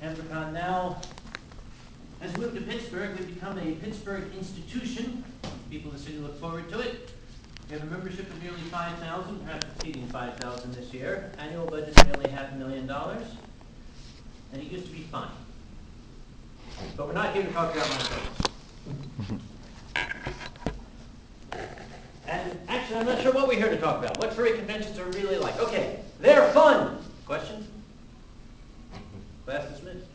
Africon now has moved to Pittsburgh. We've become a Pittsburgh institution. People in the city look forward to it. We have a membership of nearly 5,000, perhaps exceeding 5,000 this year. Annual budget is nearly $500,000. And it used to be fun. But we're not here to talk about my troubles. And actually, I'm not sure what we're here to talk about. What furry conventions are really like. Okay, they're fun. Questions? Class dismissed.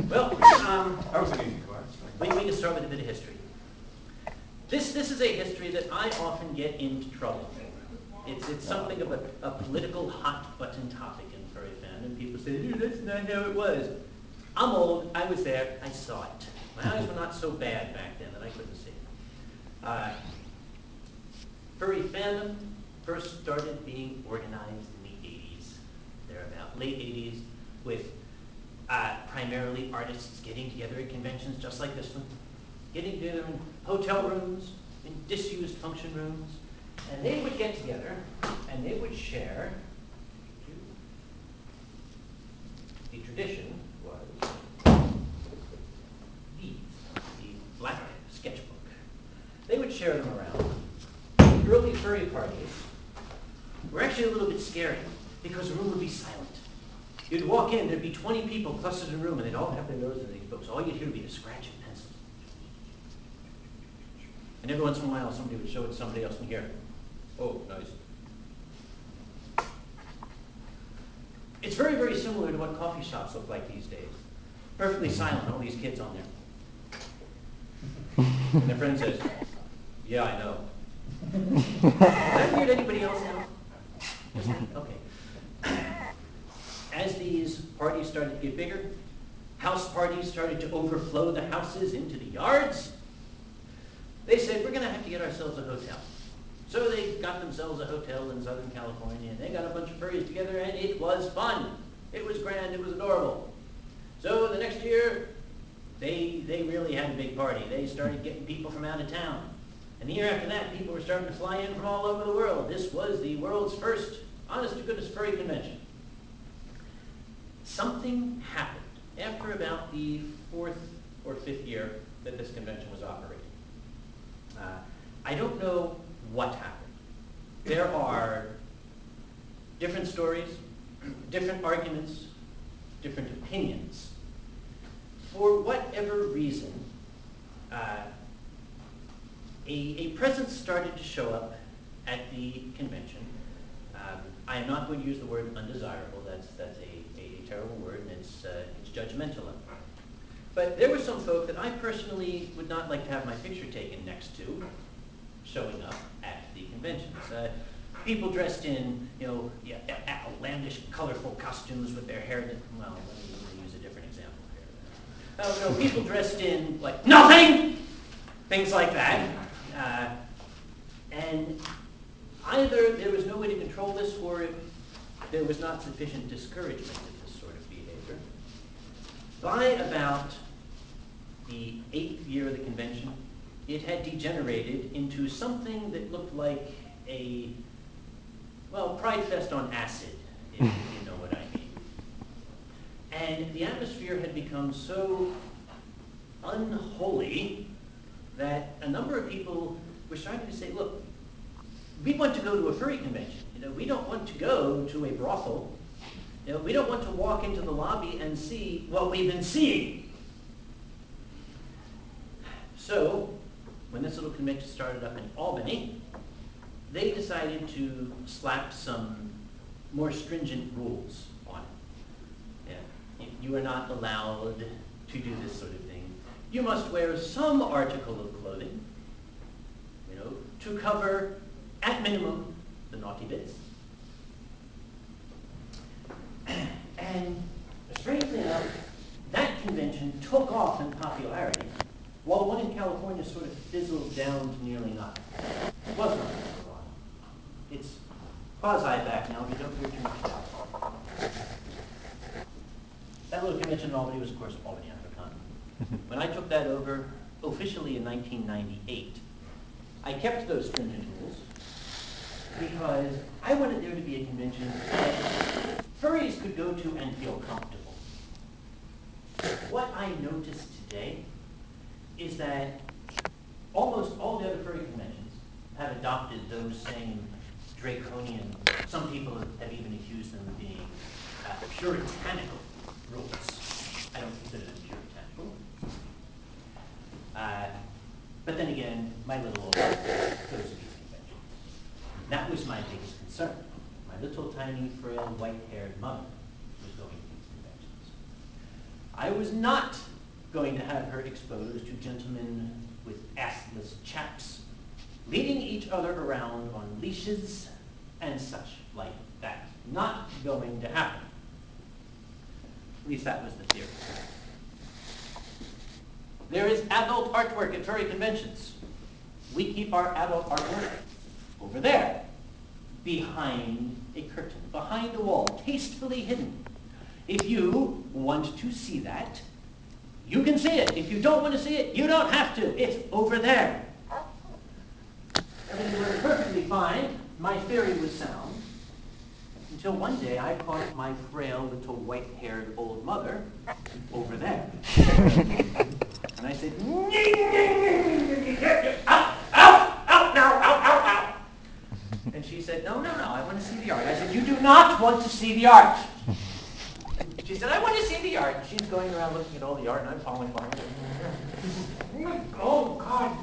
Well, That was an easy question. we can start with a bit of history. This is a history that I often get into trouble for. It's something of a political hot button topic in furry fandom. People say, dude, that's not how it was. I'm old, I was there, I saw it. My eyes were not so bad back then that I couldn't see it. Furry fandom first started being organized in the 80s, thereabout, late 80s, with primarily artists getting together at conventions just like this one, getting together in hotel rooms, in disused function rooms, and they would get together and they would share. The tradition was the black sketchbook. They would share them around. The early furry parties were actually a little bit scary because the room would be silent. You'd walk in, there'd be 20 people clustered in a room, and they'd all have their noses in these books. All you'd hear would be the scratch of pencils. And every once in a while, somebody would show it to somebody else and hear, oh, nice. It's very, very similar to what coffee shops look like these days. Perfectly silent, all these kids on there. And their friend says, yeah, I know. Is that weird? Anybody else know? Okay. As these parties started to get bigger, house parties started to overflow the houses into the yards. They said, we're going to have to get ourselves a hotel. So they got themselves a hotel in Southern California, and they got a bunch of furries together, and it was fun. It was grand. It was adorable. So the next year, they really had a big party. They started getting people from out of town. And the year after that, people were starting to fly in from all over the world. This was the world's first, honest-to-goodness furry convention. Something happened after about the 4th or 5th year that this convention was operating. I don't know what happened. There are different stories, different arguments, different opinions. For whatever reason, a presence started to show up at the convention. I am not going to use the word undesirable. That's a terrible word, and it's judgmental of it. But there were some folk that I personally would not like to have my picture taken next to, showing up at the conventions. People dressed in, outlandish, colorful costumes with their hair. Well, let me use a different example here. People dressed in like nothing, things like that. And either there was no way to control this, or there was not sufficient discouragement of this sort of behavior. By about the 8th year of the convention, it had degenerated into something that looked like a, Pride Fest on acid, if you know what I mean. And the atmosphere had become so unholy that a number of people were starting to say, look, we want to go to a furry convention. We don't want to go to a brothel. We don't want to walk into the lobby and see what we've been seeing. So, when this little convention started up in Albany, they decided to slap some more stringent rules on it. You are not allowed to do this sort of thing. You must wear some article of clothing, to cover, at minimum, the naughty bits. And strangely enough, that convention took off in popularity, while one in California sort of fizzled down to nearly nothing. It was not for a while. It's quasi back now, but don't hear too much about it. That little convention in Albany was, of course, Albany Africon. When I took that over officially in 1998, I kept those stringent rules because I wanted there to be a convention that furries could go to and feel comfortable. I noticed today is that almost all the other furry conventions have adopted those same draconian, some people have even accused them of being puritanical rules. I don't consider them puritanical. But then again, my little old goes to these conventions. That was my biggest concern. My little tiny, frail, white-haired mother was going to these conventions. I was not going to have her exposed to gentlemen with assless chaps, leading each other around on leashes and such like that. Not going to happen. At least that was the theory. There is adult artwork at furry conventions. We keep our adult artwork over there, behind a curtain, behind a wall, tastefully hidden. If you want to see that, you can see it. If you don't want to see it, you don't have to. It's over there. Everything was perfectly fine. My theory was sound. Until one day I caught my frail little white-haired old mother over there. And I said, out, out, out now, out, out, out. And she said, no, I want to see the art. I said, you do not want to see the art. She said, I want to see the art. And she's going around looking at all the art, and I'm following behind her. Oh, God.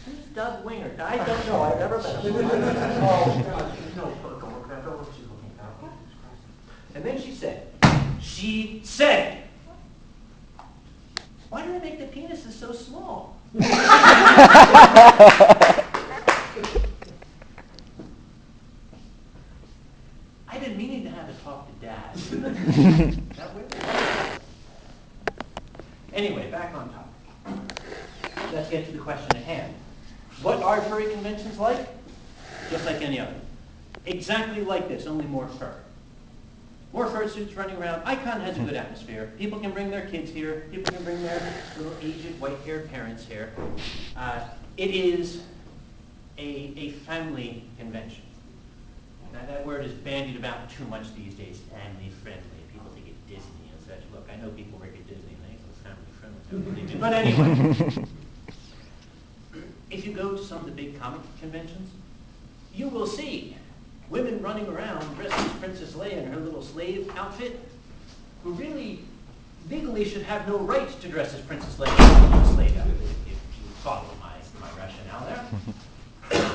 Who's Doug Winger? I don't know. I've never met him. Oh, God. No, and then she said, why do they make the penises so small? I've been meaning to have a talk to Dad. Is that weird? Anyway, back on topic. Let's get to the question at hand. What are furry conventions like? Just like any other. Exactly like this, only more fur. More fursuits running around. Icon has a good atmosphere. People can bring their kids here. People can bring their little aged white-haired parents here. It is a family convention. Now that word is bandied about too much these days, family friendly. People think it's Disney and such. Look, I know people work at Disney and they think it's family friendly. But anyway, if you go to some of the big comic conventions, you will see women running around dressed as Princess Leia in her little slave outfit, who really legally should have no right to dress as Princess Leia in her little slave outfit, if you follow my rationale there.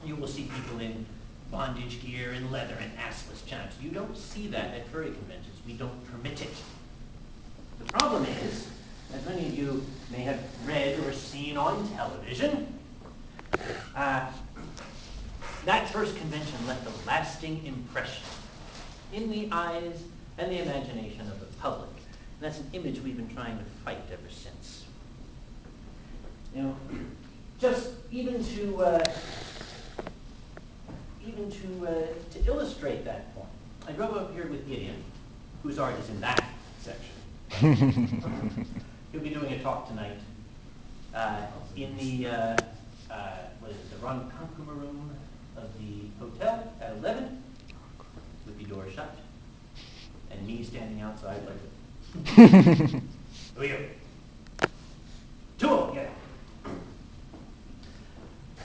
You will see people in bondage gear and leather and assless chaps. You don't see that at furry conventions. We don't permit it. The problem is, as many of you may have read or seen on television, that first convention left a lasting impression in the eyes and the imagination of the public. And that's an image we've been trying to fight ever since. You know, just even to illustrate that point, I drove up here with Gideon, whose art is in that section. He'll be doing a talk tonight in the the Ronkonkoma room of the hotel at 11, with the door shut, and me standing outside like this. Who are you? Tool, get out.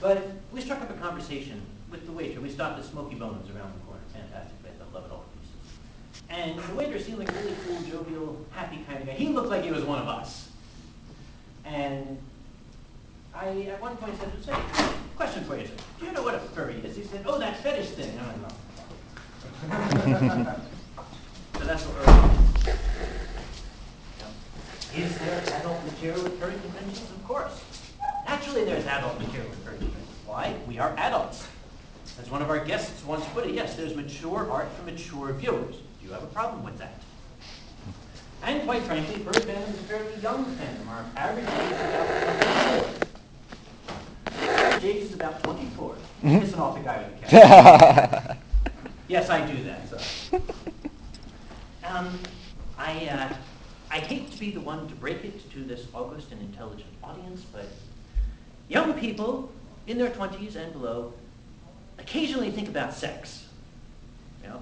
But we struck up a conversation with the waiter. We stopped at Smoky Bones around the corner. Fantastic place. I love it all to pieces. And the waiter seemed like a really cool, jovial, happy kind of guy. He looked like he was one of us. And I, at one point, said, say, question for you, sir. Do you know what a furry is? He said, oh, that fetish thing. I don't know. So that's what we're Is there adult material at furry conventions? Of course. Naturally, there's adult material at furry conventions. Why? We are adults. As one of our guests once put it, yes, there's mature art for mature viewers. Do you have a problem with that? And quite frankly, furry fandom is a fairly young fandom. Our average age is about 24. Average age is about 24. Pissing off the guy with the cat. Yes, I do that. So. I hate to be the one to break it to this august and intelligent audience, but young people in their 20s and below occasionally think about sex. You know,